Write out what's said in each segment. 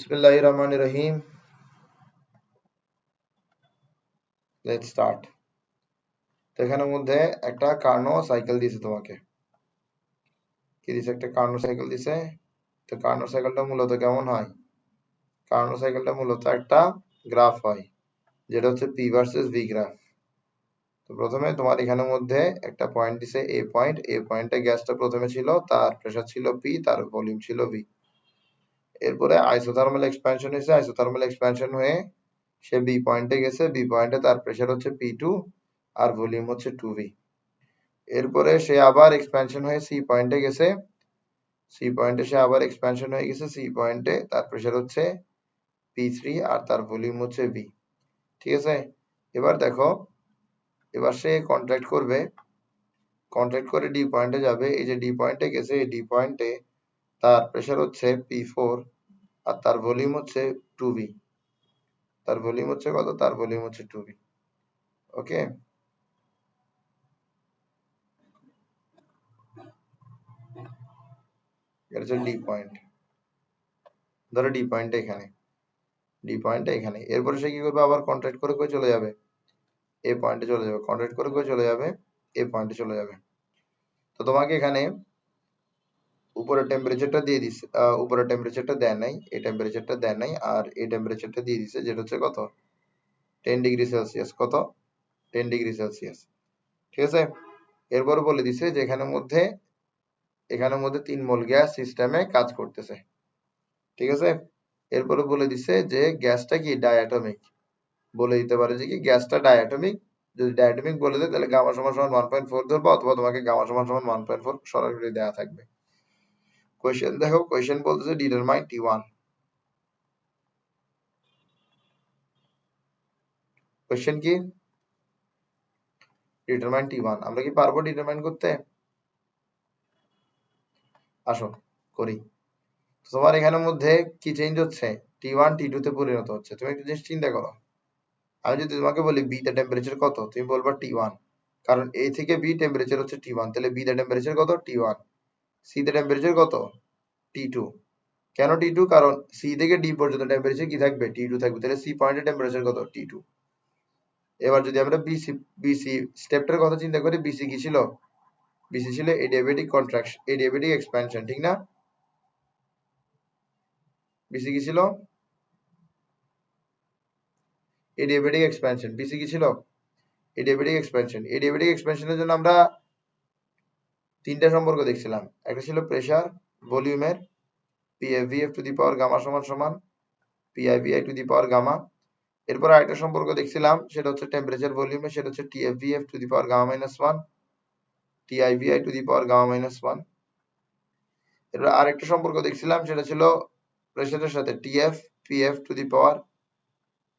বিসমিল্লাহির রহমানির রহিম। Let's start. তো এখানের মধ্যে একটা কার্নো সাইকেল দিছে তোমাকে। কি দিছে? একটা কার্নো সাইকেল দিছে। তো কার্নো সাইকেলটা মূলত কেমন হয়? কার্নো সাইকেলটা মূলত একটা গ্রাফ হয়, যেটা হচ্ছে পি ভার্সেস ভি গ্রাফ। তো প্রথমে তোমার এখানের মধ্যে একটা পয়েন্ট দিছে, এ পয়েন্টে গ্যাসটা প্রথমে ছিল, তার প্রেসার ছিল পি, তার ভলিউম ছিল ভি। এরপরে আইসোথার্মাল এক্সপ্যানশন হয়েছে, আইসোথার্মাল এক্সপ্যানশন হয়ে সে বি পয়েন্টে গেছে, বি পয়েন্টে তার প্রেসার হচ্ছে পি2 আর ভলিউম হচ্ছে 2v। এরপরে সে আবার এক্সপ্যানশন হয়ে সি পয়েন্টে গেছে, সি পয়েন্টে সে আবার এক্সপ্যানশন হয়ে গেছে, সি পয়েন্টে তার প্রেসার হচ্ছে পি3 আর তার ভলিউম হচ্ছে ভি। ঠিক আছে? এবার দেখো, এবার সে কন্ট্রাক্ট করবে, কন্ট্রাক্ট করে ডি পয়েন্টে যাবে। এই যে ডি পয়েন্টে গেছে, এই ডি পয়েন্টে তার প্রেসার হচ্ছে পি4 আর তার ভলিউম হচ্ছে 2v। তার ভলিউম হচ্ছে কত? তার ভলিউম হচ্ছে 2v। ওকে, এটা হচ্ছে ডি পয়েন্ট। ধরো ডি পয়েন্টে এখানে, ডি পয়েন্টে এখানে। এরপরে সে কি করবে? আবার কন্ট্রাক্ট করে করে চলে যাবে, এ পয়েন্টে চলে যাবে, কন্ট্রাক্ট করে করে চলে যাবে, এ পয়েন্টে চলে যাবে। তো তোমাকে এখানে উপরে টেম্পারেচারটা দিয়ে দিছে, উপরে টেম্পারেচারটা দেয় নাই, এই টেম্পারেচারটা দেয় নাই, আর এই টেম্পারেচারটা দিয়ে দিছে, যেটা হচ্ছে কত? 10°C। কত? 10°C। ঠিক আছে? এরপর বলে দিছে যে এখানের মধ্যে 3 মোল গ্যাস সিস্টেমে কাজ করতেছে। ঠিক আছে? এরপরে বলে দিছে যে গ্যাসটা কি ডায়াটমিক। বলে দিতে পারে যে কি গ্যাসটা ডায়াটমিক। যদি ডায়াটমিক বলে দেয় তাহলে গামা সমান সমান 1.4 ধরবো, অথবা তোমাকে গামা সমান সমান 1.4 সরাসরি দেওয়া থাকবে। কোয়েশ্চেন দেখো, কোয়েশ্চেন বলতেছে ডিটারমাইন T1। কোয়েশ্চেন কি? Determine T1। আমরা কি পারবো ডিটারমাইন করতে? আসো করি। তোমার এখানের মধ্যে কি চেঞ্জ হচ্ছে? T1 T2 তে পরিণত হচ্ছে। তুমি একটা জিনিস চিন্তা করো, আমি যদি তোমাকে বলি বি তে টেম্পারেচার কত, তুমি বলবা T1, কারণ এ থেকে বি টেম্পারেচার হচ্ছে T1। তাহলে বি তে টেম্পারেচার কত? T1। সি তে টেম্পারেচার কত? T2। কেন T2? কারণ সি থেকে ডি পর্যন্ত টেম্পারেচার কি থাকবে? T2 থাকবে। তাহলে সি পয়েন্টের টেম্পারেচার কত? T2। এবার যদি আমরা বিসি বিসি স্টেপটার কথা চিন্তা করি, বিসি কি ছিল? বিসি ছিল এডিয়াবেটিক কন্ট্রাকশন, এডিয়াবেটিক এক্সপ্যানশন, ঠিক না? বিসি কি ছিল? Adiabatic expansion. বিসি কি ছিল? Adiabatic expansion. এডিয়াবেটিক এক্সপ্যানশনের জন্য আমরা তিনটা সম্পর্ক দেখছিলাম। একটা ছিল প্রেসার ভলিউমের, PF to the power gamma সমান সমান PI to the power gamma. এরপর আরেকটা সম্পর্ক দেখছিলাম, সেটা হচ্ছে টেম্পারেচার ভলিউমে, সেটা হচ্ছে TFVF to the power gamma minus 1 TIVI to the power gamma minus 1। এরপর আরেকটা সম্পর্ক দেখছিলাম, সেটা ছিল প্রেসারের সাথে TF to the power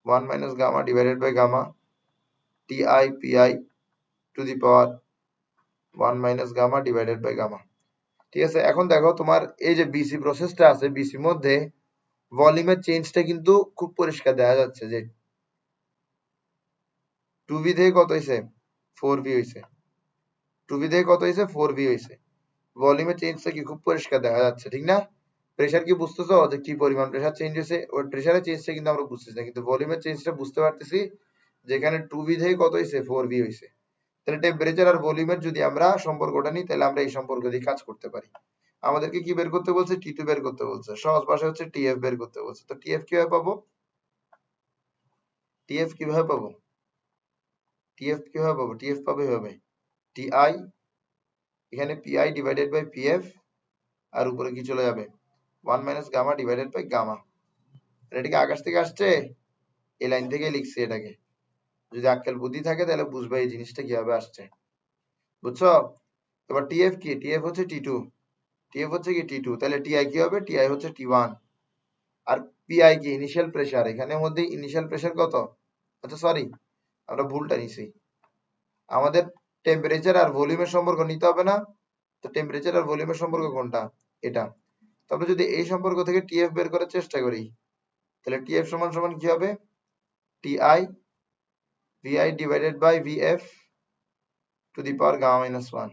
1 minus gamma divided by gamma TIPI to the power 1 minus gamma divided by gamma. ঠিক আছে? এখন দেখো, তোমার এই যে বিসি প্রসেসটা আছে, বিসির মধ্যে ভলিউমের চেঞ্জটা কিন্তু খুব পরিষ্কার দেখা যাচ্ছে যে 2v থেকে কত হয়েছে? 4v হয়েছে। 2v থেকে কত হয়েছে? 4v হয়েছে। ভলিউমের চেঞ্জটা কি খুব পরিষ্কার দেখা যাচ্ছে, ঠিক না? প্রেসার কি বুঝতেছো যে কি পরিমাণ প্রেসার চেঞ্জ হয়েছে? ওই প্রেসারের চেঞ্জটা কিন্তু আমরা বুঝতেছি না, কিন্তু ভলিউমের চেঞ্জটা বুঝতে পারতেছি, যেখানে 2v থেকে কত হয়েছে? 4v হয়েছে। তাহলে টেম্পারেচার আর ভলিউমের যদি আমরা সম্পর্কটা নিই, তাহলে আমরা এই সম্পর্ক দিয়ে কাজ করতে পারি। আমাদেরকে কি বের করতে বলছে? T2 বের করতে বলছে। সহজ ভাষা হচ্ছে TF বের করতে বলছে। তো TF কিভাবে পাবো? TF কিভাবে পাবো? TF কিভাবে পাবো? TF পাবে এভাবে, TI এখানে PI ডিভাইডেড বাই PF, আর উপরে কি চলে যাবে? 1 minus gamma divided by gamma. এটাকে আকাশ থেকে আসছে, এই লাইন থেকে লিখছি এটাকে। যদি আক্কেল বুদ্ধি থাকে তাহলে বুঝবে এই জিনিসটা কিভাবে আসছে। বুঝছো? এবার TF কি? TF হচ্ছে T2। TF হচ্ছে কি? T2। তাহলে TI কি হবে? TI হচ্ছে T1। আর PI কি? Initial pressure. এখানের মধ্যে ইনিশিয়াল প্রেসার কত? আচ্ছা সরি, আমরা ভুলটা নিছি। আমাদের টেম্পারেচার আর ভলিউমের সম্পর্ক নিতে হবে না? তো টেম্পারেচার আর ভলিউমের সম্পর্ক কোনটা? এটা। তবে যদি এই সম্পর্ক থেকে TF বের করার চেষ্টা করি, তাহলে TF সমান সমান কি হবে? TI VI divided by VF to the power gamma minus 1।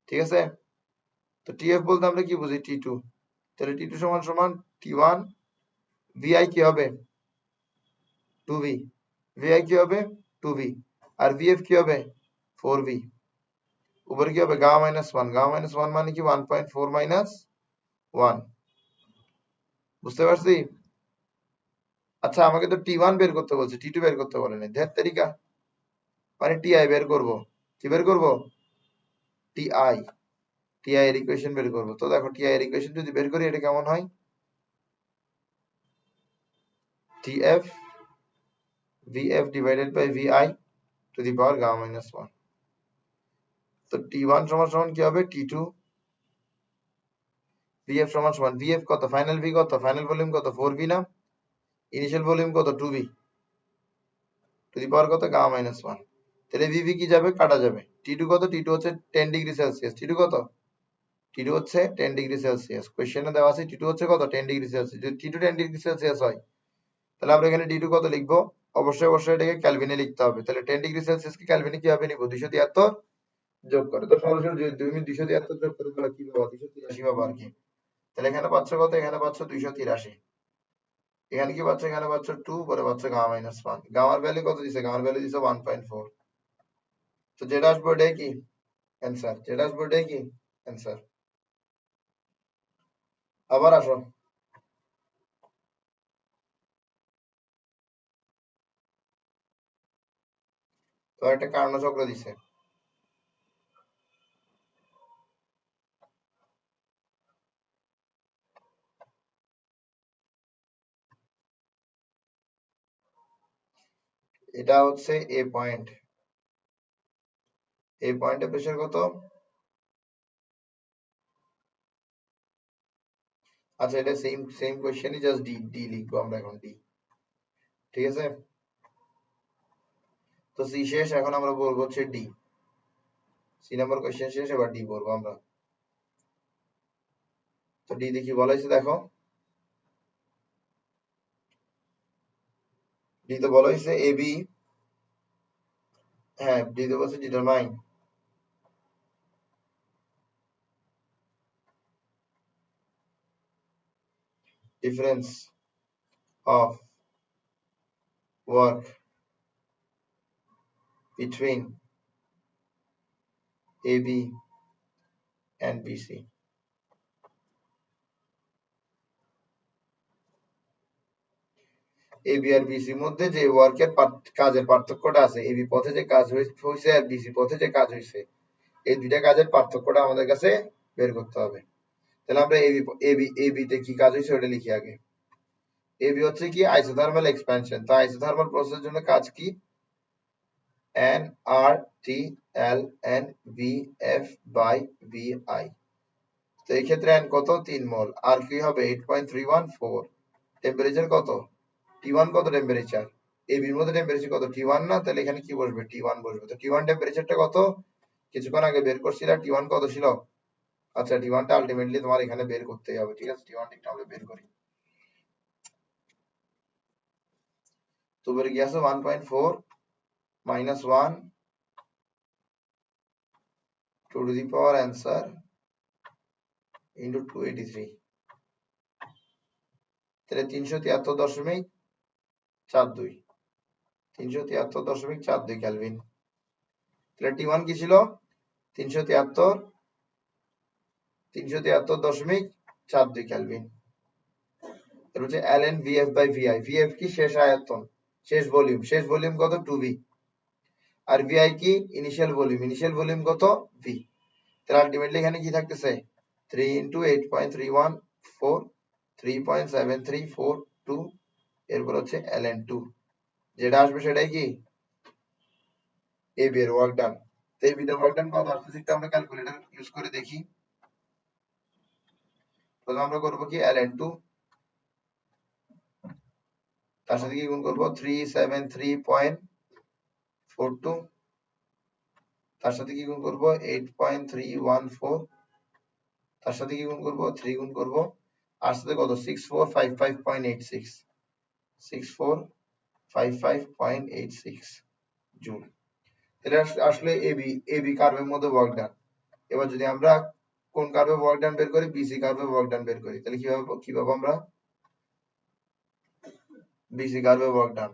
ঠিক আছে? তো TF বলতে আমরা কি বুঝি? T2। তাহলে T2 সমান সমান T1 VI কি হবে 2V, VI কি হবে 2V, আর VF কি হবে 4V। উপরে কি হবে গামা মাইনাস 1, গামা মাইনাস 1 মানে কি 1.4 মাইনাস 1। বুঝতে পারছি? আচ্ছা আমাকে তো T1 বের করতে বলছে, T2 বের করতে বলে নাই। ধ্যাত তেরিকা, মানে TI বের করব। কি বের করব? TI, TI এর ইকুয়েশন বের করব। তো দেখো TI এর ইকুয়েশন যদি বের করি এটা কেমন হয়? TF VF divided by VI to the power gamma minus 1। তো T1 সমান সমান কি হবে? T2 VF সমান সমান VF কত? ফাইনাল ভি কত? ফাইনাল ভলিউম কত? 4V না? ইনিশিয়াল ভলিউম কত? 2V টু দি পাওয়ার কত? Gamma minus 1। তাহলে VV কি যাবে? কাটা যাবে। T2 কত? T2 হচ্ছে 10 ডিগ্রি সেলসিয়াস। T2 কত? T2 হচ্ছে 10 ডিগ্রি সেলসিয়াস। কোশ্চেনে দেওয়া আছে T2 হচ্ছে কত? 10 ডিগ্রি সেলসিয়াস। যদি T2 10 ডিগ্রি সেলসিয়াস হয় তাহলে আমরা এখানে T2 কত লিখবো? অবশ্যই এটাকে কেলভিনে লিখতে হবে। তাহলে 10 ডিগ্রি সেলসিয়াস কি কেলভিনে কিভাবে নিব? 273 যোগ করে। তো সরাসরি যদি তুমি 273 যোগ করে তাহলে কি পাবা? 283 পাবা আর কি। তাহলে এখানে পাচ্ছ কত? এখানে পাচ্ছ 283। এখানে কি পাচ্ছ? এখানে পাচ্ছ 2, পরে পাচ্ছ গামা মাইনাস 1। গামার ভ্যালু কত দিছে? গামার ভ্যালু দিছে 1.4। তো যেটা আসবে ওটাই কি অ্যান্সার, যেটা আসবে ওটাই কি অ্যান্সার। আবার আসো, তো একটা কার্ণ চক্র দিছে। এটা হচ্ছে এ পয়েন্ট, এই পয়েন্টে প্রেসার কত? আচ্ছা এটা সেম সেম কোশ্চেনই, জাস্ট ডি ডি লিখবো আমরা এখন, ডি। ঠিক আছে, তো সি শেষ, এখন আমরা বলবো হচ্ছে ডি। সি নাম্বার কোশ্চেন শেষ, এবার ডি বলবো আমরা। তো ডি দেখি বলা হয়েছে, দেখো ডি তো বলা হয়েছে এ বি, হ্যাঁ ডি তো বলছে determine difference of work between AB and BC। AB আর বিসির মধ্যে যে ওয়ার্কের কাজের পার্থক্যটা আছে, এবি পথে যে কাজ হয়েছে আর বিসি পথে যে কাজ হয়েছে, এই দুইটা কাজের পার্থক্যটা আমাদের কাছে বের করতে হবে। তাহলে আমরা এবি এবি এবি তে কি কাজ হয়েছে ওটা লিখি আগে। এবি হচ্ছে কি আইসোথার্মাল এক্সপ্যানশন। তো আইসোথার্মাল প্রসেসের জন্য কাজ কি? N R T L N V F by V I. তো এই ক্ষেত্রে এন কত? 3 মোল। আর কি হবে? 8.314। টেম্পারেচার কত? T1 কত টেম্পারেচার? এবির মধ্যে টেম্পারেচার কত? T1 না? তাহলে এখানে কি বসবে? T1 বসবে। তো T1 টেম্পারেচারটা কত? কিছুক্ষণ আগে বের করছিল, T1 কত ছিল? আচ্ছা T1 টা আলটিমেটলি তোমার এখানে বের করতেই হবে। ঠিক আছে, T1 টা আমরা বের করি। তো বের কি আছে? 1.4 minus 1 to the power answer into 283। তাহলে 373.42, 373.42 কেলভিন। তাহলে T1 কি ছিল? 373, 373.42 কেলভিন। এটা হচ্ছে ln vf by vi। vf কি? শেষ আয়তন, শেষ ভলিউম। শেষ ভলিউম কত? 2v। আর vi কি? Initial volume. ইনিশিয়াল ভলিউম কত? v। তাহলে আলটিমেটলি এখানে কি থাকতেছে? 3 into 8.314, 3.7342, এরপর হচ্ছে ln 2। যেটা আসবে সেটাই কি ab এর ওয়ার্ক ডান। তো ab এর ওয়ার্ক ডান কত আসছে সেটা আমরা ক্যালকুলেটর ইউজ করে দেখি। প্রথমে আমরা করব কি ln 2, তার সাথে কি গুণ করব? 373.42, তার সাথে কি গুণ করব? 8.314, তার সাথে কি গুণ করব? 3 গুণ করব, আর সাথে কত? 6455.86, 6455.86 জুল। তাহলে আসলে এবি, এবি কার্ভের মধ্যে ওয়ার্ক ডান। এবার যদি আমরা কোন কার্ভে ওয়ার্ক ডান বের করি? বিসি কার্ভে ওয়ার্ক ডান বের করি, তাহলে কিভাবে আমরা বিসি কার্ভে ওয়ার্ক ডান।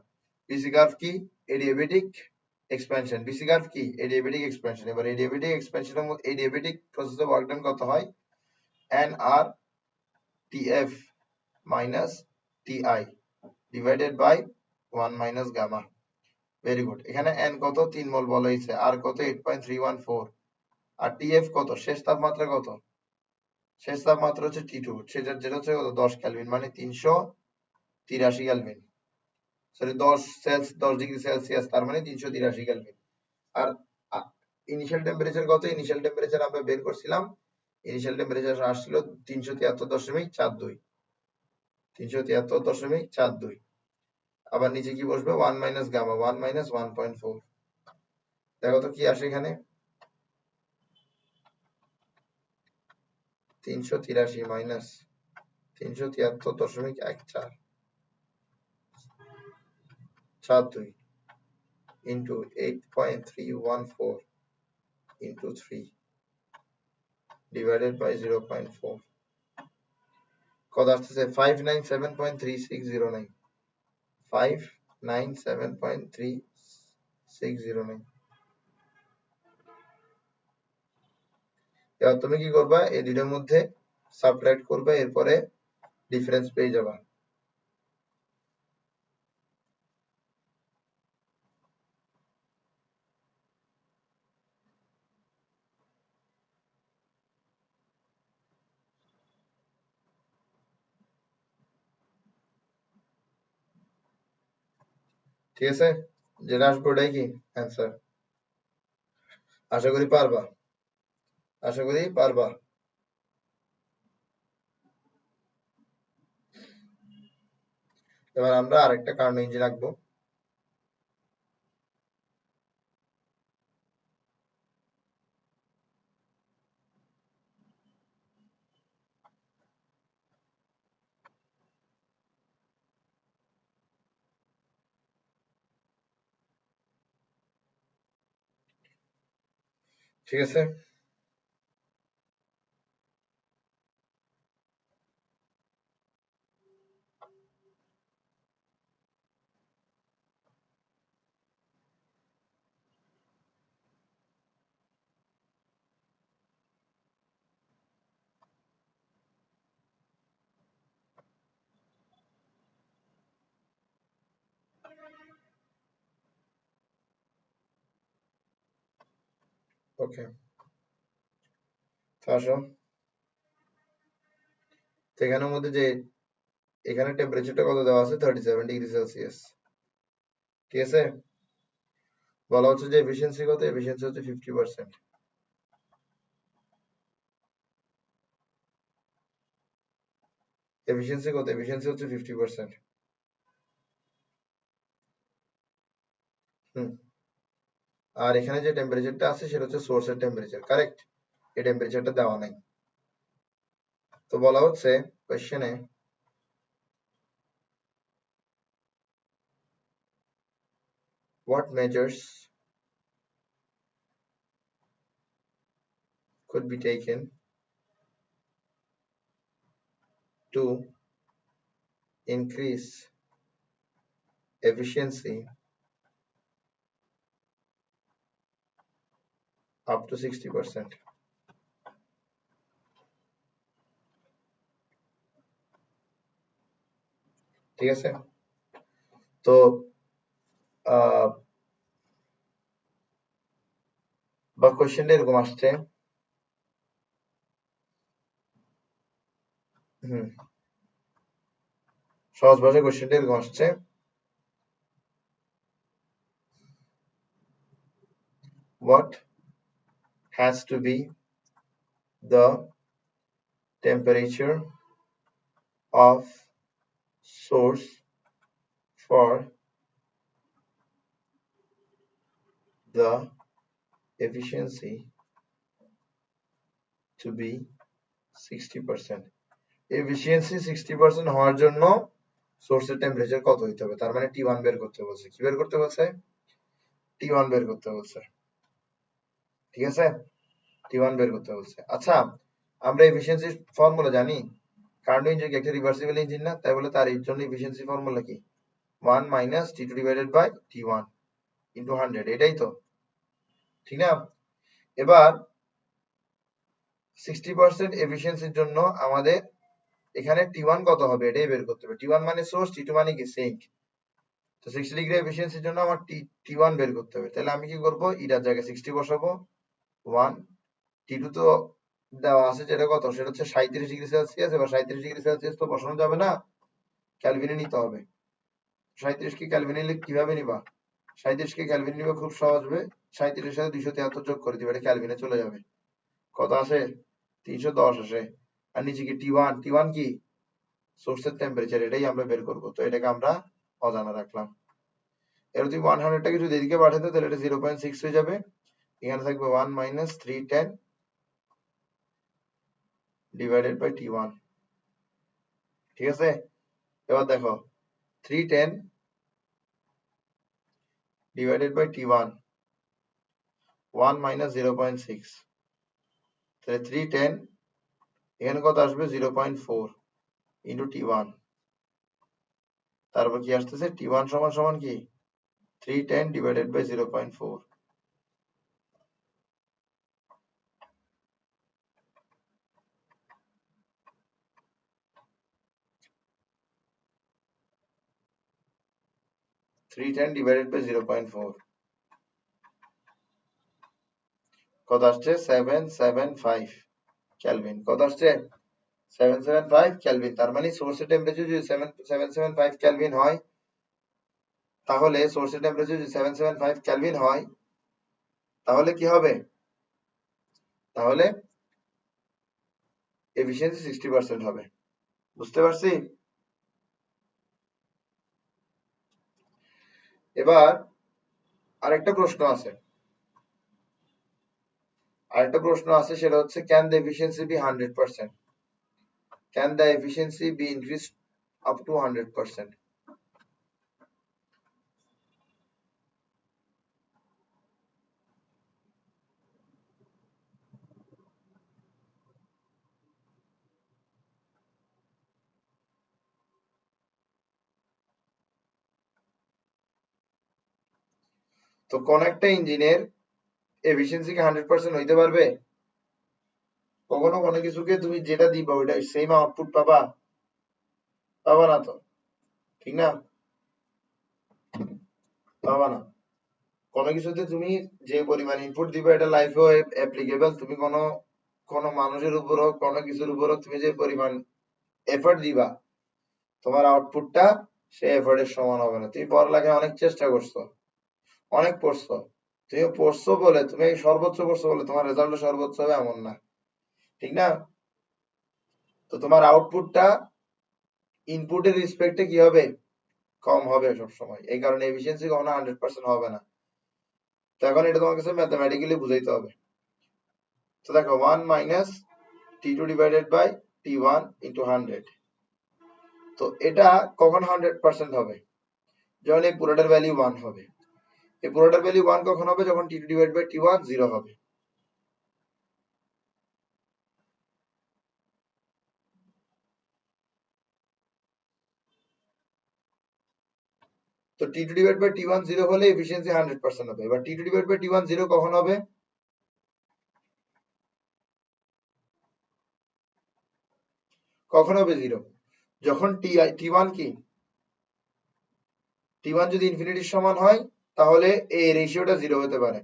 বিসি কার্ভ কি? Adiabatic expansion. বিসি কার্ভ কি? Adiabatic expansion. এবার এডিয়াবেটিক এক্সপেনশনের মধ্যে এডিয়াবেটিক প্রসেসে ওয়ার্ক ডান কত হয়? NR TF minus TI divided by 1 minus gamma. Very good. এখানে n কত? 3 মোল বলা হয়েছে। আর কত? 8.314। আর TF কত? শেষ তাপমাত্রা কত? শেষ তাপমাত্রা হচ্ছে T2, যেটা হচ্ছে কত? 10 কেলভিন, মানে 383 কেলভিন। সরি 10 ডিগ্রি সেলসিয়াস, তার মানে 383 কেলভিন। আর ইনিশিয়াল টেম্পারেচার কত? ইনিশিয়াল টেম্পারেচার আমরা বের করছিলাম, ইনিশিয়াল টেম্পারেচার আসছিল 373.42। 373.42। আবার নিচে কি বসবে? 1 মাইনাস গামা, 1 মাইনাস 1.4। দেখো তো কি আসে এখানে? 383 minus 373.1442 into 8.314 into 3 divided by 0.4 কত আসতেছে? 597.3609। 597.3609। এবার তুমি কি করবা? এই দুটোর মধ্যে সাবট্রাক্ট করবে, এরপরে ডিফারেন্স পেয়ে যাবা। ঠিক আছে? যেটা আসবে ওটাই কি অ্যান্সার। আশা করি পারবা, আশা করি পারবা। এবার আমরা আরেকটা কার্নো ইঞ্জিন আঁকবো। ঠিক আছে? ওকে, আসো। এখানের মধ্যে যে এখানে টেম্পারেচারটা কত দেওয়া আছে? 37 ডিগ্রি সেলসিয়াস। ঠিক আছে? বলা হচ্ছে যে এফিসিয়েন্সি কত? এফিসিয়েন্সি হচ্ছে 50%। এফিসিয়েন্সি কত? এফিসিয়েন্সি হচ্ছে 50%। হুম। আর এখানে যে টেম্পারেচারটা আছে সেটা হচ্ছে সোর্সের টেম্পারেচার, কারেক্ট? এই টেম্পারেচারটা দেওয়া নাই। তো বলা হচ্ছে কোশ্চেনে what measures could be taken to increase efficiency up to 60%। ঠিক আছে? তো বা কোশ্চেনটা এরকম আসছে। সহজ ভাষায় কোশ্চেনটা এরকম আসছে, what has to be the temperature of source for the efficiency to be 60%। Efficiency 60% হওয়ার জন্য সোর্সের টেম্পারেচার কত হইতে হবে? তার মানে T1 বের করতে বলছে। কি বের করতে বলছে? T1 বের করতে বলছে। ঠিক আছে? T1 বের করতে বলছে। আচ্ছা, আমরা এফিসিয়েন্সি ফর্মুলা জানি। কার্নো ইঞ্জিন কি একটা রিভার্সিবল ইঞ্জিন না? তাই বলে তার এর জন্য এফিসিয়েন্সি ফর্মুলা কি? 1 minus T2 divided by T1 into 100, এটাই তো, ঠিক না? এবার 60% এফিসিয়েন্সির জন্য আমাদের এখানে T1 কত হবে এটাই বের করতে হবে। T1 মানে সোর্স, T2 মানে কি সিঙ্ক। তো 60 ডিগ্রি এফিসিয়েন্সির জন্য আমার T1 বের করতে হবে। তাহলে আমি কি করব, এটার জায়গায় 60 বসাবো, 1, T2 তো দেওয়া আছে, যেটা কত, সেটা হচ্ছে 37 ডিগ্রি সেলসিয়াস। এবার 37 ডিগ্রি সেলসিয়াস তো বসানো যাবে না, ক্যালভিনে নিতে হবে। 37 কে ক্যালভিনে নিলে কিভাবে নিবা? 37 কে ক্যালভিনে নিবে খুব সহজ হবে, 37 এর সাথে 273 যোগ করে দিবে, এটা ক্যালভিনে চলে যাবে। কত আসে? 310 আসে। আর নিচে কি T1 কি সোর্সের টেম্পারেচার, এটাই আমরা বের করব। তো এটাকে আমরা অজানা রাখলাম। এর যদি 100টাকে যদি এদিকে পাঠাতে তাহলে এটা 0.6 হয়ে যাবে। এখানে থাকবে 1 minus 310 divided by T1, ঠিক আছে? এবার দেখো 310 divided by T1, 1 minus 0.6, তাহলে 310 এখানে কত আসবে, 0.4 into T1, তারপর কি আসতেছে, T1 সমান সমান কি 310 divided by 0.4, divided by 0.4 কত আসছে, 775 কেলভিন। কত আসছে, 775 কেলভিন। তার মানে সোর্সের টেম্পারেচার যদি 775 কেলভিন হয়, তাহলে সোর্সের টেম্পারেচার যদি 775 কেলভিন হয়, তাহলে কি হবে, তাহলে এফিসিয়েন্সি 60% হবে। বুঝতে পারছি? এবার আরেকটা প্রশ্ন আছে, সেটা হচ্ছে can the efficiency be 100%? Can the efficiency be increase up to 100%? তো কোন একটা ইঞ্জিনের এফিসিয়েন্সি কি 100% হইতে পারবে? কখনো কোনো কিছুকে তুমি যেটা দিবা ওইটা সেম আউটপুট পাবা? পাবা না তো, ঠিক না? পাবা না। কোনো কিছুতে তুমি যে পরিমাণ ইনপুট দিবে এটা লাইফেও অ্যাপ্লিকেবল। তুমি কোনো মানুষের উপর হোক, কোনো কিছুর উপর হোক, তুমি যে পরিমাণ এফর্ট দিবা, তোমার আউটপুটটা সে এফর্টের সমান হবে না। তুমি পড়ালেখায় অনেক চেষ্টা করছো, অনেক পড়ছো, তুমি পড়ছো বলে, তুমি সর্বোচ্চ পড়ছো বলে তোমার রেজাল্ট সর্বোচ্চ হবে এমন না, ঠিক না? তো তোমার আউটপুটটা ইনপুটের রেসপেক্টে কি হবে, কম হবে সব সময়। এই কারণে এফিসিয়েন্সি কখনো 100% হবে না। তো এখন এটা তোমার কাছে ম্যাথমেটিক্যালি বুঝাইতে হবে। তো দেখো 1 minus T2 divided by T1 into 100, তো এটা কখন 100% হবে, যখন এই পুরোটার ভ্যালু 1 হবে। এই পুরোটার ভ্যালু 1 কখন হবে, যখন T2 divided by T1 0 হবে। তো T2 divided by T1 0 হলে এফিসিয়েন্সি 100% হবে। এবার T2 divided by T1 0 কখন হবে, কখন হবে 0, যখন T1 কি, T1 যদি ইনফিনিটির সমান হয়, তাহলে এই রেশিওটা 0 হতে পারে।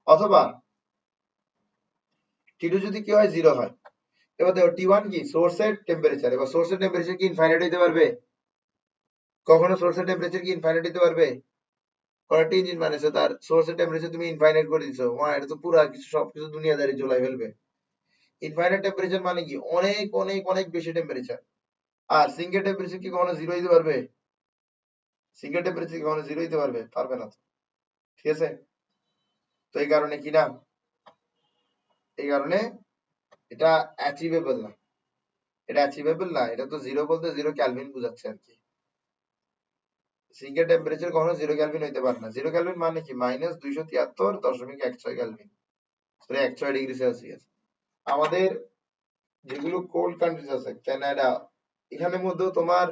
অথবা T2 যদি কি হয়, 0 হয়। এবার দেখো T1 কি সোর্সের টেম্পারেচার, এবার সোর্সের টেম্পারেচার কি ইনফাইনাইট হতে পারবে? কখনো সোর্সের টেম্পারেচার কি ইনফাইনাইট হতে পারবে? কয়েকটা ইঞ্জিন বানিয়েছে, তার সোর্সের টেম্পারেচার তুমি ইনফাইনাইট করে দিছো, এটা তো পুরো কিছু সবকিছু দুনিয়াদারি জ্বলাই ফেলবে। ইনফাইনাইট টেম্পারেচার মানে কি অনেক অনেক অনেক বেশি টেম্পারেচার। আর সিঙ্গেল টেম্পারেচার কি কখনো 0 হতে পারবে? সিঙ্গেল টেম্পারেচার কি কখনো 0 হতে পারবে? পারবে না তো, ঠিক আছে? তো এই কারণে কি না, এই কারণে এটা অ্যাচিভেবল না, এটা অ্যাচিভেবল না। এটা তো 0 বলতে 0 কেলভিন বোঝাচ্ছে আর কি। সিঙ্গেল টেম্পারেচার কখনো 0 কেলভিন হইতে পারে না। 0 কেলভিন মানে কি -273.16 কেলভিন, সরি 16 ডিগ্রি সেলসিয়াস। আমাদের যেগুলো কোল্ড কান্ট্রিজ আছে, কানাডা, এখানের মধ্যেও তোমার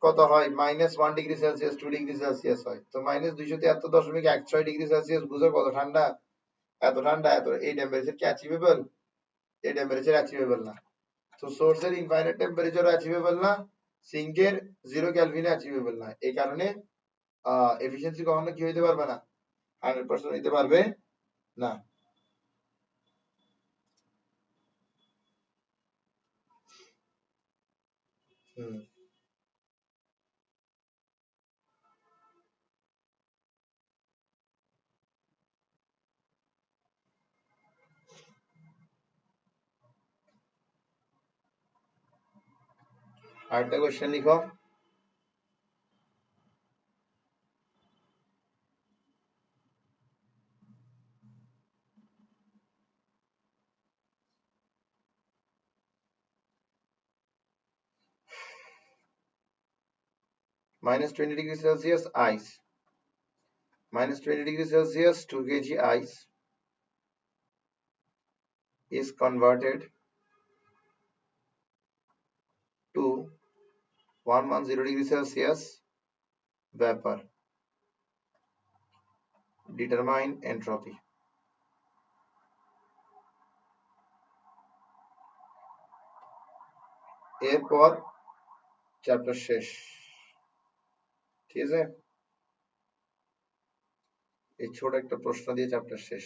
কত হয় -1 ডিগ্রি সেলসিয়াস 2 ডিগ্রি সেলসিয়াস হয়। তো -273.16 ডিগ্রি সেলসিয়াস বুঝো কত ঠান্ডা, এত ঠান্ডা, এত এই টেম্পারেচার কি অ্যাচিভেবল? এই টেম্পারেচার অ্যাচিভেবল না। তো সোর্সের ইনফাইনাইট টেম্পারেচার অ্যাচিভেবল না, সিঙ্কের 0 কেলভিনে অ্যাচিভেবল না। এই কারণে এফিশিয়েন্সি কখনো কি হইতে পারবে না, 100% হইতে পারবে না। হুম, আরেকটা কোশ্চেন লিখো। -20 degree Celsius ice, -20 degree Celsius 2 kg ice is converted to 110 degree Celsius vapor. Determine entropy. এরপর চ্যাপ্টার শেষ, ঠিক আছে? এই ছোট একটা প্রশ্ন দিয়ে চ্যাপ্টার শেষ।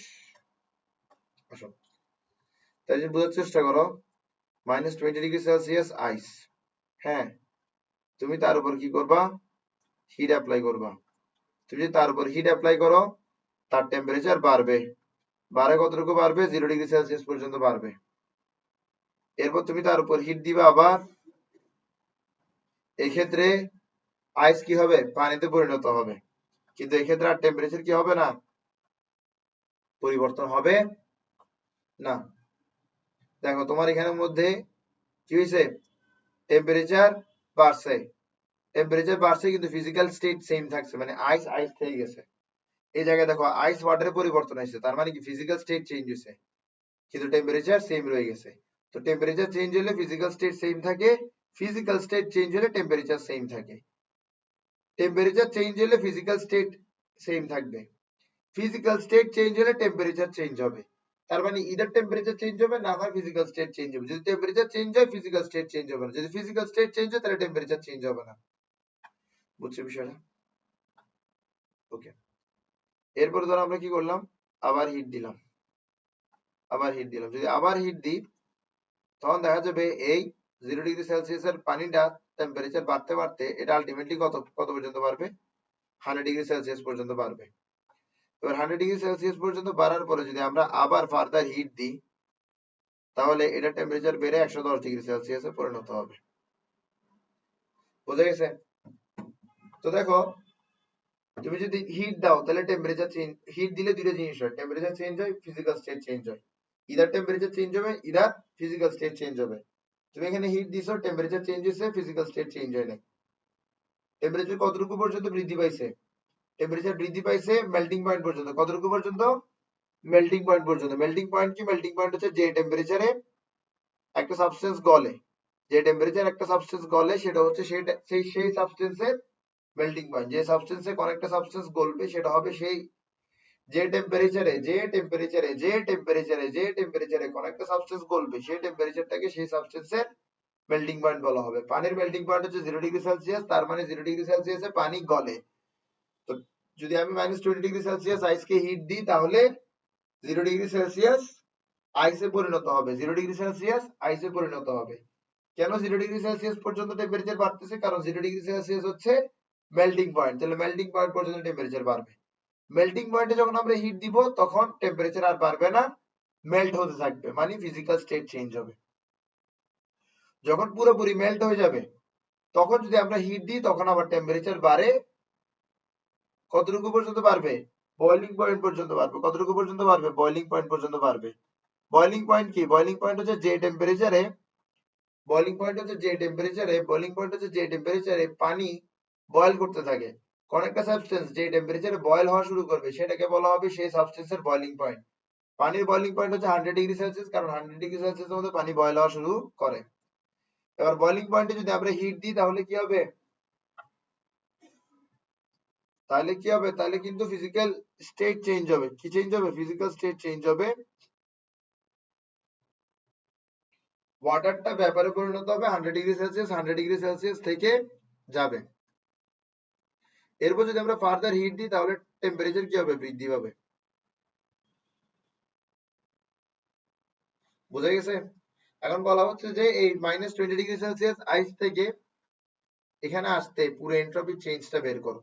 আসো, তাই যে বোঝার চেষ্টা করো, -20 ডিগ্রি সেলসিয়াস আইস, হ্যাঁ, তুমি তার উপর কি করবা, হিট অ্যাপ্লাই করবা। তুমি যদি তার উপর হিট অ্যাপ্লাই করো, তার টেম্পারেচার বাড়বে, বাড়ে কতটুকু বাড়বে, 0 ডিগ্রি সেলসিয়াস পর্যন্ত বাড়বে। এরপর তুমি তার উপর হিট দিবা আবার, এক্ষেত্রে আইস কি হবে, পানিতে পরিণত হবে। কিন্তু এক্ষেত্রে আর টেম্পারেচার কি হবে না, পরিবর্তন হবে না। দেখো তোমার এখানের মধ্যে কি হয়েছে, টেম্পারেচার বাড়ছে, টেম্পারেচার বাড়ছে কিন্তু ফিজিক্যাল স্টেট সেম থাকছে, মানে আইস আইস থেকে গেছে। এই জায়গায় দেখো আইস ওয়াটারে পরিবর্তন হয়েছে, তার মানে কি ফিজিক্যাল স্টেট চেঞ্জ হয়েছে কিন্তু টেম্পারেচার সেম রয়ে গেছে। তো টেম্পারেচার চেঞ্জ হলে ফিজিক্যাল স্টেট সেম থাকে, ফিজিক্যাল স্টেট চেঞ্জ হলে টেম্পারেচার সেম থাকে। টেম্পারেচার চেঞ্জ হলে ফিজিক্যাল স্টেট সেম থাকবে, ফিজিক্যাল স্টেট চেঞ্জ হলে টেম্পারেচার চেঞ্জ হবে। তার মানে ইদার টেম্পারেচার চেঞ্জ হবে না হয় ফিজিক্যাল স্টেট চেঞ্জ হবে। যদি টেম্পারেচার চেঞ্জ হয় ফিজিক্যাল স্টেট চেঞ্জ হবে না, যদি ফিজিক্যাল স্টেট চেঞ্জ হয় তাহলে টেম্পারেচার চেঞ্জ হবে না। বুঝছো বিষয়টা? ওকে, এরপরে ধরো আমরা কি করলাম, আবার হিট দিলাম, আবার হিট দিলাম। যদি আবার হিট দিই তখন দেখা যাবে এই 0 ডিগ্রি সেলসিয়াসের পানিটা টেম্পারেচার বাড়তে বাড়তে এটা আলটিমেটলি কত কত পর্যন্ত বাড়বে, 100 ডিগ্রি সেলসিয়াস পর্যন্ত বাড়বে। এবার 100 ডিগ্রি সেলসিয়াস পর্যন্ত বাড়ার পরে যদি আমরা আবার ফার্দার হিট দিই তাহলে এটা টেম্পারেচার বেড়ে 110 ডিগ্রি সেলসিয়াসে পরিণত হবে। বোঝা গেছে? তো দেখো তুমি যদি হিট দাও তাহলে টেম্পারেচার চেঞ্জ, হিট দিলে দুটো জিনিস হয়, টেম্পারেচার চেঞ্জ হয়, ফিজিক্যাল স্টেট চেঞ্জ হয়। ইদার টেম্পারেচার চেঞ্জ হবে, ইদার ফিজিক্যাল স্টেট চেঞ্জ হবে। তুমি এখানে হিট দিছো, টেম্পারেচার চেঞ্জ হয়েছে, ফিজিক্যাল স্টেট চেঞ্জ হয় না। টেম্পারেচার কতটুকু পর্যন্ত বৃদ্ধি পাইছে, টেম্পারেচার বৃদ্ধি পাইছে মেল্টিং পয়েন্ট পর্যন্ত। কতটুকু পর্যন্ত, মেল্টিং পয়েন্ট পর্যন্ত। মেল্টিং পয়েন্ট কি, মেল্টিং পয়েন্ট হচ্ছে যে টেম্পারেচারে একটা সাবস্টেন্স গলে, যে টেম্পারেচার একটা সাবস্টেন্স গলে সেটা হচ্ছে সেই সাবস্টেন্সের মেল্টিং পয়েন্ট। যে সাবস্টেন্সে কোন একটা সাবস্টেন্স গলবে সেটা হবে সেই, যে টেম্পারেচারে কোন একটা সাবস্টেন্স গলবে সেই টেম্পারেচারটাকে সেই সাবস্টেন্সের মেল্টিং পয়েন্ট বলা হবে। পানির মেল্টিং পয়েন্ট হচ্ছে 0 ডিগ্রি সেলসিয়াস, তার মানে 0 ডিগ্রি সেলসিয়াসে পানি গলে। তো যদি আমি -20 ডিগ্রি সেলসিয়াস আইসকে হিট দিই তাহলে 0 ডিগ্রি সেলসিয়াস আইসে পরিণত হবে, 0 ডিগ্রি সেলসিয়াস আইসে পরিণত হবে। কেন 0 ডিগ্রি সেলসিয়াস পর্যন্ত টেম্পারেচার বাড়তেছে, কারণ 0 ডিগ্রি সেলসিয়াস হচ্ছে মেল্টিং পয়েন্ট, তাহলে মেল্টিং পয়েন্ট পর্যন্ত টেম্পারেচার বাড়বে। মেল্টিং পয়েন্টে যখন আমরা হিট দিব তখন টেম্পারেচার আর বাড়বে না, মেল্ট হতে থাকবে, মানে ফিজিক্যাল স্টেট চেঞ্জ হবে। যখন পুরোপুরি মেল্ট হয়ে যাবে তখন যদি আমরা হিট দিই তখন আবার টেম্পারেচার বাড়ে, কতটুকু পর্যন্ত বাড়বে, বয়লিং পয়েন্ট পর্যন্ত বাড়বে। কতটুকু পর্যন্ত বাড়বে, বয়লিং পয়েন্ট পর্যন্ত বাড়বে। বয়লিং পয়েন্ট কি, বয়লিং পয়েন্ট হচ্ছে যে টেম্পারেচারে, পানি বয়েল করতে থাকে। কোন একটা সাবস্টেন্স যে টেম্পারেচারে বয়েল হওয়া শুরু করবে সেটাকে বলা হবে সেই সাবস্টেন্সের বয়লিং পয়েন্ট। পানির বয়লিং পয়েন্ট হচ্ছে 100 ডিগ্রি সেলসিয়াস, কারণ 100 ডিগ্রি সেলসিয়াসের মধ্যে পানি বয়েল হওয়া শুরু করে। এবার বয়লিং পয়েন্টে যদি আমরা হিট দিই তাহলে কি হবে, তাহলে কি হবে? তাহলে কিন্তু ফিজিক্যাল স্টেট চেঞ্জ হবে। কি চেঞ্জ হবে? ফিজিক্যাল স্টেট চেঞ্জ হবে। ওয়াটারটা ভ্যাপারে পরিণত হবে 100°C, 100°C থেকে যাবে। এরপর যদি আমরা ফার্দার হিট দিই তাহলে টেম্পারেচার কি হবে? বৃদ্ধি পাবে। বোঝা গেছে? এখন বলা হচ্ছে যে এই -20°C আইস থেকে এখানে আসতে পুরো এন্ট্রপি চেঞ্জটা বের করো।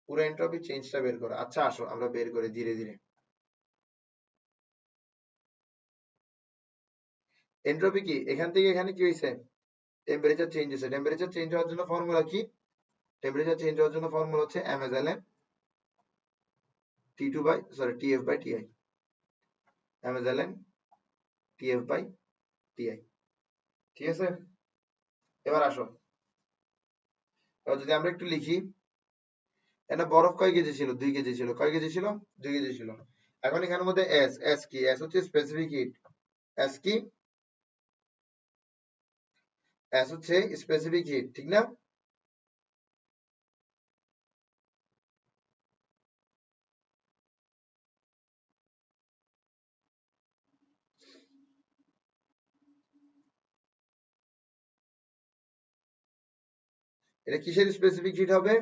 পুরো এন্ট্রপি চেঞ্জটা বের করো। আচ্ছা আসো আমরা বের করি ধীরে ধীরে। এন্ট্রপি কি? এখান থেকে এখানে কি হয়েছে? টেম্পারেচার চেঞ্জ হয়েছে। টেম্পারেচার চেঞ্জ হওয়ার জন্য ফর্মুলা কি? টেম্পারেচার চেঞ্জ হওয়ার জন্য ফর্মুলা হচ্ছে msln T2 by sorry TF by TI। msln TF by TI। ঠিক আছে? এবার আসো। এবার যদি আমরা একটু লিখি, এটা বরফ কয় কেজি ছিল? 2 কেজি ছিল। কয় কেজি ছিল? 2 কেজি ছিল। এখন এখানের মধ্যে এস কি? এস হচ্ছে স্পেসিফিক হিট। এস কি? এস হচ্ছে স্পেসিফিক হিট, ঠিক না? এটা কিসের স্পেসিফিক হিট হবে?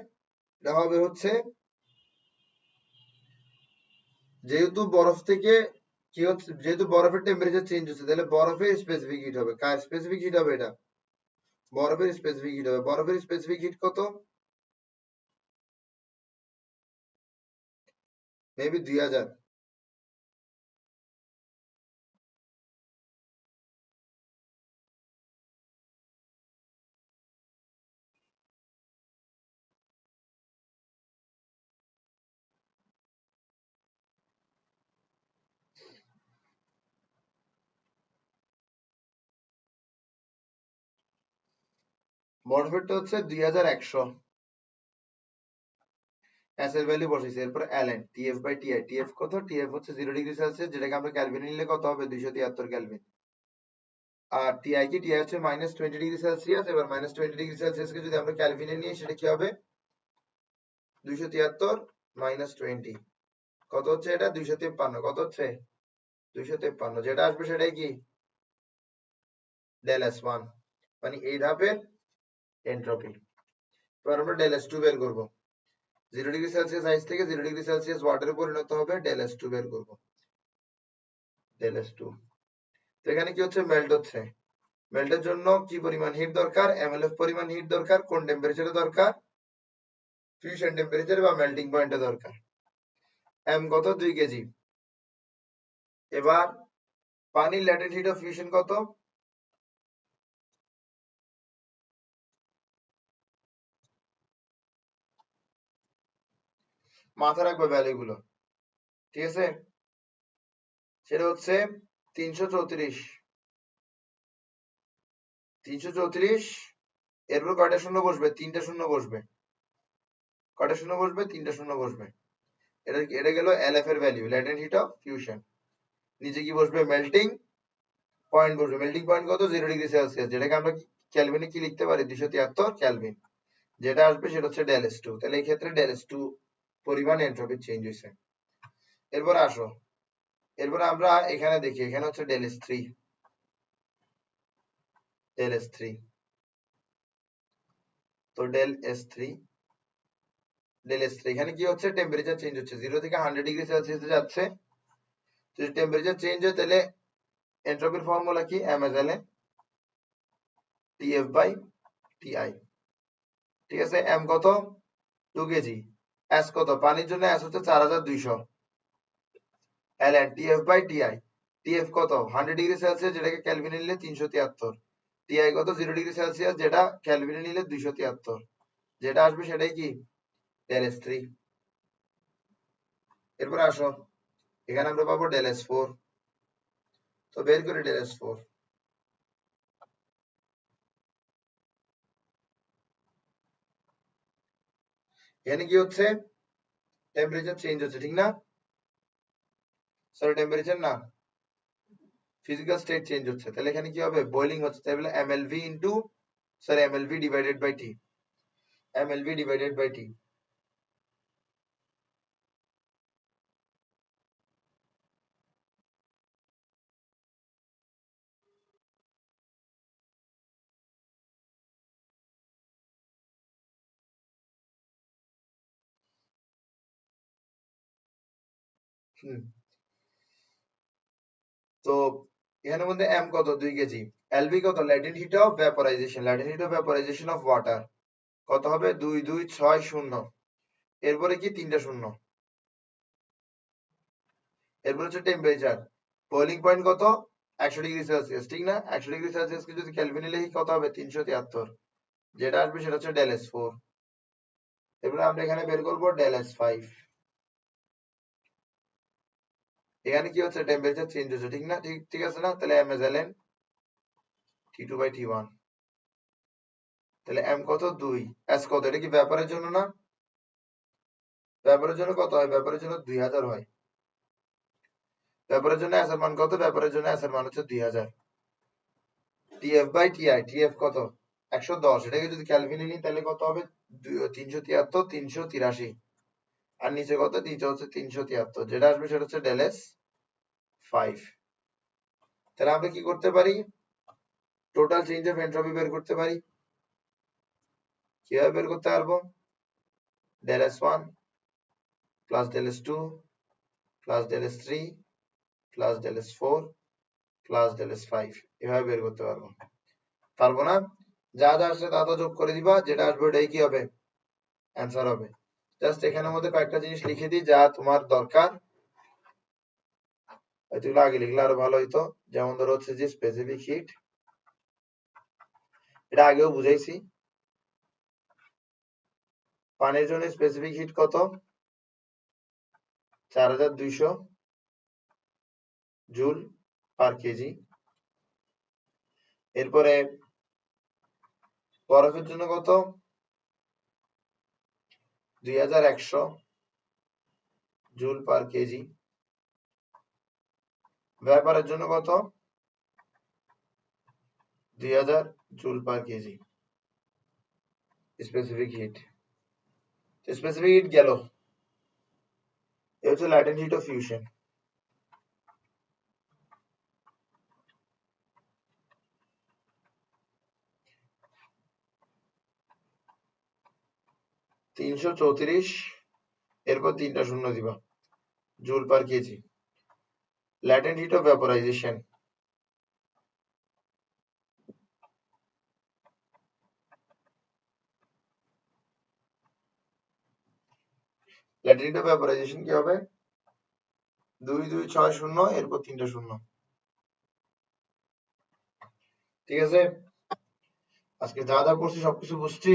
এটা হবে হচ্ছে যেহেতু বরফ থেকে কি হচ্ছে, যেহেতু বরফের টেম্পারেচার চেঞ্জ হচ্ছে তাহলে বরফের স্পেসিফিক হিট হবে। কার স্পেসিফিক হিট হবে? এটা বরফের স্পেসিফিক হিট হবে। বরফের স্পেসিফিক হিট কত? মেবি 2000। বরফেরটা হচ্ছে 2100। এস এর ভ্যালু বসাইছি। এরপর LN TF by TI. TF কত? টিএফ হচ্ছে 0°C, যেটাকে আমরা ক্যালভিনে নিলে কত হবে? 273 ক্যালভিন। আর টিআই কি? টিআই হচ্ছে -20°C। এবার -20°C কে যদি আমরা ক্যালভিনে নিই সেটা কি হবে? 273 -20 কত হচ্ছে? এটা 253। কত হচ্ছে? 253। যেটা আসবে সেটাই কি? ডেল এস ওয়ান, মানে এই ধাপের এন্ট্রপি। এবার আমরা ডেল এস টু বের করবো। 0°C আইস থেকে 0°C ওয়াটারে পরিণত হবে, ডেল এস টু বের করবো। Del S two. তো এখানে কি হচ্ছে? মেল্ট হচ্ছে। মেল্টের জন্য কি পরিমাণ হিট দরকার? এমএলএফ পরিমাণ হিট দরকার। কোন টেম্পারেচারে দরকার? ফিউশন টেম্পারেচার বা মেল্টিং পয়েন্টে দরকার। এম কত? 2 কেজি। এবার পানির ল্যাটেন্ট হিট অফ ফিউশন কত? মাথা রাখবে ভ্যালু গুলো, ঠিক আছে? সেটা হচ্ছে 334। 334। এরপর কয়টা শূন্য বসবে? 3টা শূন্য বসবে। কয়টা শূন্য বসবে? 3টা শূন্য বসবে। এটা এটা গেল এলএফ এর value, latent heat of fusion. নিচে কি বসবে? মেল্টিং পয়েন্ট বসবে। মেল্টিং পয়েন্ট কত? 0°C, যেটাকে আমরা ক্যালভিনে কি লিখতে পারি? 273 ক্যালভিন। যেটা আসবে সেটা হচ্ছে ডেল এস টু। তাহলে এই ক্ষেত্রে ডেল এস টু পরিমাণ এন্ট্রপি চেঞ্জ হয়েছে। এরপর আসো, এরপর আমরা এখানে দেখি, এখানে হচ্ছে del S three. Del S three. তো del S three, del S three এখানে কি হচ্ছে? টেম্পারেচার চেঞ্জ হচ্ছে। 0 থেকে 100°C যাচ্ছে। যদি টেম্পারেচার চেঞ্জ হয় তাহলে এন্ট্রপির ফর্মুলা কি? msln TF by TI। ঠিক আছে? এম কত? 2 কেজি। এস কত? পানির জন্য এস হচ্ছে 4200। ln TF by TI। TF কত? 100°C, যেটাকে ক্যালভিনে নিলে 373। TI কত? 0°C, যেটা ক্যালভিনে নিলে 273। যেটা আসবে সেটাই কি? Del S three. এরপর আসো, এখানে আমরা পাবো ডেল এস ফোর। তো বের করি ডেল এস ফোর। এখানে কি হচ্ছে? টেম্পারেচার চেঞ্জ হচ্ছে, ঠিক না? সরি টেম্পারেচার না, ফিজিক্যাল স্টেট চেঞ্জ হচ্ছে। তাহলে এখানে কি হবে? বয়লিং হচ্ছে। তাহলে MLV into sorry MLV divided by T. MLV divided by T. তো এখানের মধ্যে এম কত 2 কেজি, এলভি কত latent heat of vaporisation, latent heat of vaporisation of water কত হবে 2260। এরপরে কি 3টা শূন্য, এরপর হচ্ছে টেম্পারেচার, বয়লিং পয়েন্ট কত 100 ডিগ্রি সেলসিয়াস, ঠিক না? 100 ডিগ্রি সেলসিয়াস কে যদি কেলভিনে লিখি কত হবে 373, যেটা আসবে সেটা হচ্ছে ডেল এস 4। এরপরে আমরা এখানে বের করবো ডেল এস 5। এখানে কি হচ্ছে টেম্পারেচার চেঞ্জ হচ্ছে, ঠিক না? ঠিক আছে না? তাহলে M S L N T2 by T1, তাহলে এম কত 2, এস কত, এটা কি ব্যাপারের জন্য না? ব্যাপারের জন্য কত হয়? ব্যাপারের জন্য 2000 হয়। ব্যাপারের জন্য এস এর মান কত? ব্যাপারের জন্য এস এর মান হচ্ছে 2000। টিএফ বাই টিআই, টিএফ কত 110, এটাকে যদি ক্যালভিনে নিই তাহলে কত হবে 373, 383, আর নিচে কত, নিচে হচ্ছে 373, যেটা আসবে সেটা হচ্ছে ডেল এস 5। তাহলে আমরা কি করতে পারি? টোটাল চেঞ্জ অফ এন্ট্রপি বের করতে পারি। কিভাবে বের করতে পারবো? Del S 1 plus del S 2 plus del S 3 plus del S 4 plus del S 5, এভাবে বের করতে পারবো। পারবো না? যা যা আসছে তা তা যোগ করে দিবা, যেটা আসবে ওটাই কি হবে? অ্যান্সার হবে। জাস্ট এখানের মধ্যে কয়েকটা জিনিস লিখে দিই যা তোমার দরকার, এগুলো আগে লিখলে আরো ভালো হইতো। যেমন ধরো হচ্ছে যে স্পেসিফিক হিট, এটা আগেও বুঝাইছি। পানির জন্য স্পেসিফিক হিট কত? 4200 জুল পার কেজি। এরপরে বরফের জন্য কত? 2100 জুল পার কেজি। ভ্যাপারের জন্য কত? 2000 joule per KG specific hit. Specific hit গেল, এ হচ্ছে ল্যাটেন্ট হিট অফ ফিউশন। তিনশো 34, এরপর 3টা শূন্য দিবা, joule per KG. Latent heat of vaporisation, latent heat of vaporisation কি হবে? 2260, এরপর 3টা শূন্য। ঠিক আছে? আজকে যা যা করছি সবকিছু বুঝছি।